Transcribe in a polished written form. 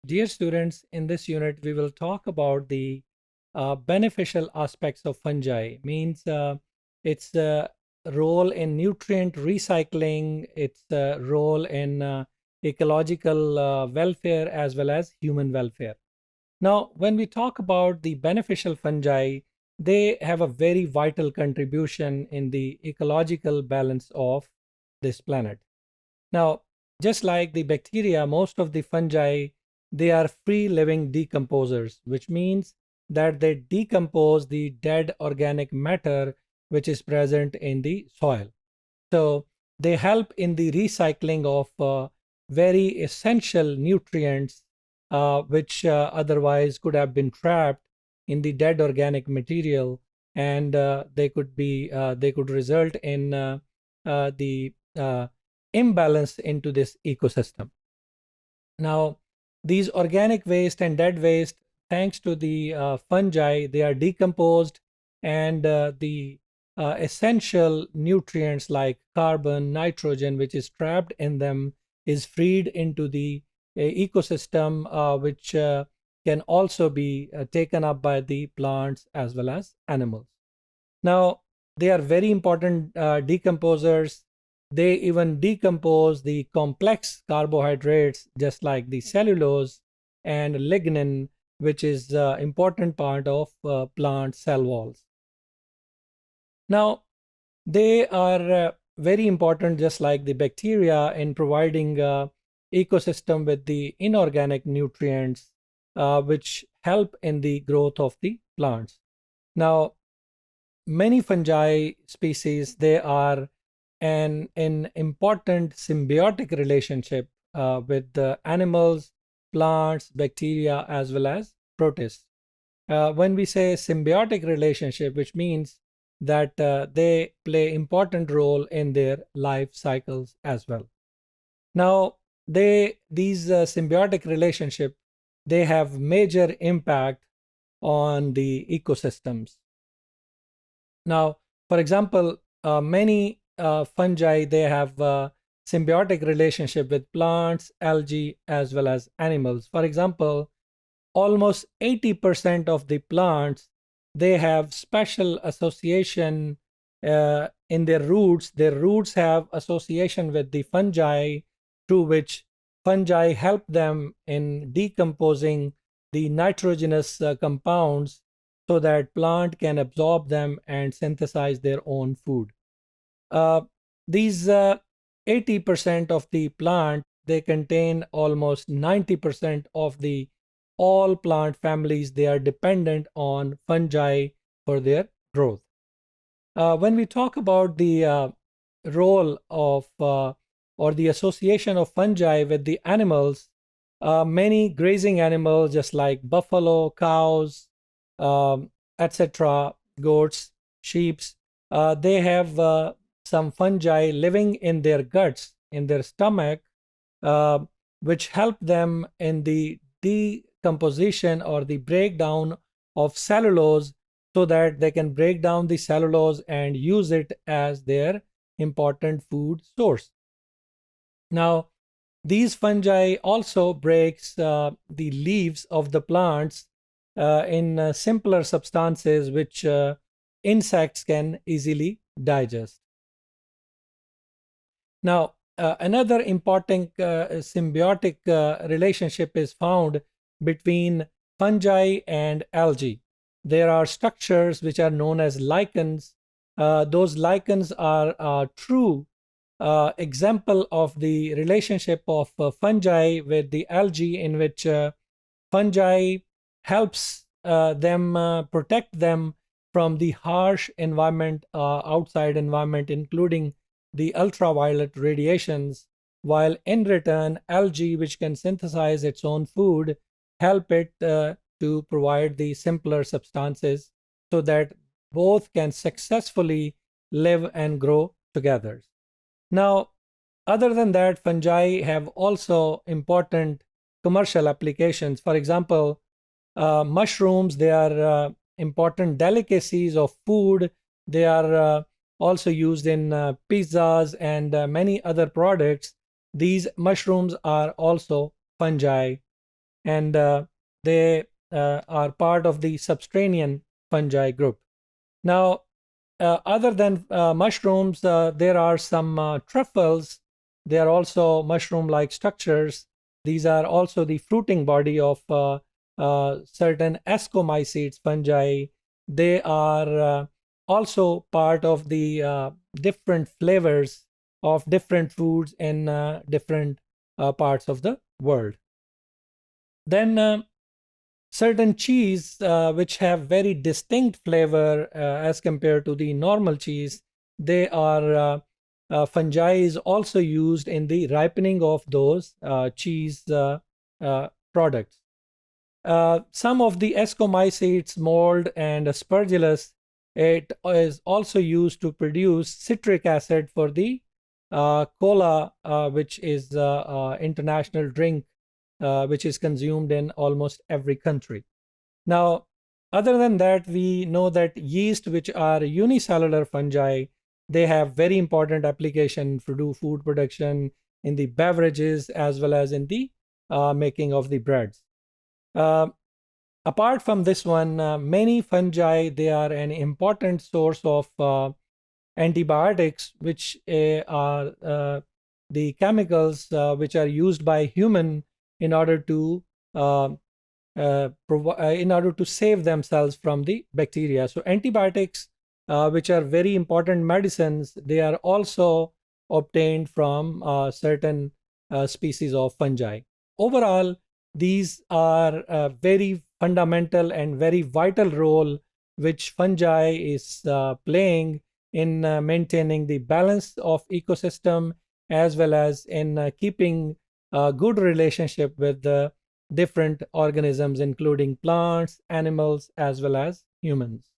Dear students, in this unit, we will talk about the beneficial aspects of fungi, means its role in nutrient recycling, its role in ecological welfare as well as human welfare. Now, when we talk about the beneficial fungi, they have a very vital contribution in the ecological balance of this planet. Now, just like the bacteria, most of the fungi, they are free living decomposers, which means that they decompose the dead organic matter which is present in the soil. So they help in the recycling of very essential nutrients which otherwise could have been trapped in the dead organic material, and they could result in the imbalance into this ecosystem. Now, these organic waste and dead waste, thanks to the fungi, they are decomposed, and the essential nutrients like carbon, nitrogen, which is trapped in them, is freed into the ecosystem, which can also be taken up by the plants as well as animals. Now, they are very important decomposers. They even decompose the complex carbohydrates, just like the cellulose and lignin, which is an important part of plant cell walls. Now, they are very important, just like the bacteria, in providing ecosystem with the inorganic nutrients, which help in the growth of the plants. Now, many fungi species, they are an important symbiotic relationship with the animals, plants, bacteria, as well as protists. When we say symbiotic relationship, which means that they play important role in their life cycles as well. Now, these symbiotic relationship, they have major impact on the ecosystems. Now, for example, many fungi, they have symbiotic relationship with plants, algae, as well as animals. For example, almost 80% of the plants, they have special association in their roots. Their roots have association with the fungi, through which fungi help them in decomposing the nitrogenous compounds so that plant can absorb them and synthesize their own food. These 80% of the plant, they contain almost 90% of the all plant families. They are dependent on fungi for their growth. When we talk about the role of or the association of fungi with the animals, many grazing animals, just like buffalo, cows, etc., goats, sheep, they have some fungi living in their guts, in their stomach, which help them in the decomposition or the breakdown of cellulose, so that they can break down the cellulose and use it as their important food source. Now, these fungi also breaks the leaves of the plants in simpler substances which insects can easily digest. Now, another important symbiotic relationship is found between fungi and algae. There are structures which are known as lichens. Those lichens are a true example of the relationship of fungi with the algae, in which fungi helps them protect them from the harsh environment, outside environment, including the ultraviolet radiations, while in return, algae, which can synthesize its own food, help it to provide the simpler substances so that both can successfully live and grow together. Now, other than that, fungi have also important commercial applications. For example, mushrooms, they are important delicacies of food. They are also used in pizzas and many other products. These mushrooms are also fungi. and they are part of the substranian fungi group. Now, other than mushrooms, there are some truffles. They are also mushroom-like structures. These are also the fruiting body of certain ascomycetes fungi. They are also part of the different flavors of different foods in different parts of the world. Then certain cheese which have very distinct flavor as compared to the normal cheese, they are fungi is also used in the ripening of those cheese products. Some of the ascomycetes, mold, and aspergillus, it is also used to produce citric acid for the cola, which is international drink, which is consumed in almost every country. Now, other than that, we know that yeast, which are unicellular fungi, they have very important application for food production in the beverages as well as in the making of the breads. Apart from this one, many fungi, they are an important source of antibiotics, which are the chemicals which are used by human in order to in order to save themselves from the bacteria. So antibiotics, which are very important medicines, they are also obtained from certain species of fungi. Overall, these are a very fundamental and very vital role which fungi is playing in maintaining the balance of ecosystem, as well as in keeping a good relationship with the different organisms, including plants, animals, as well as humans.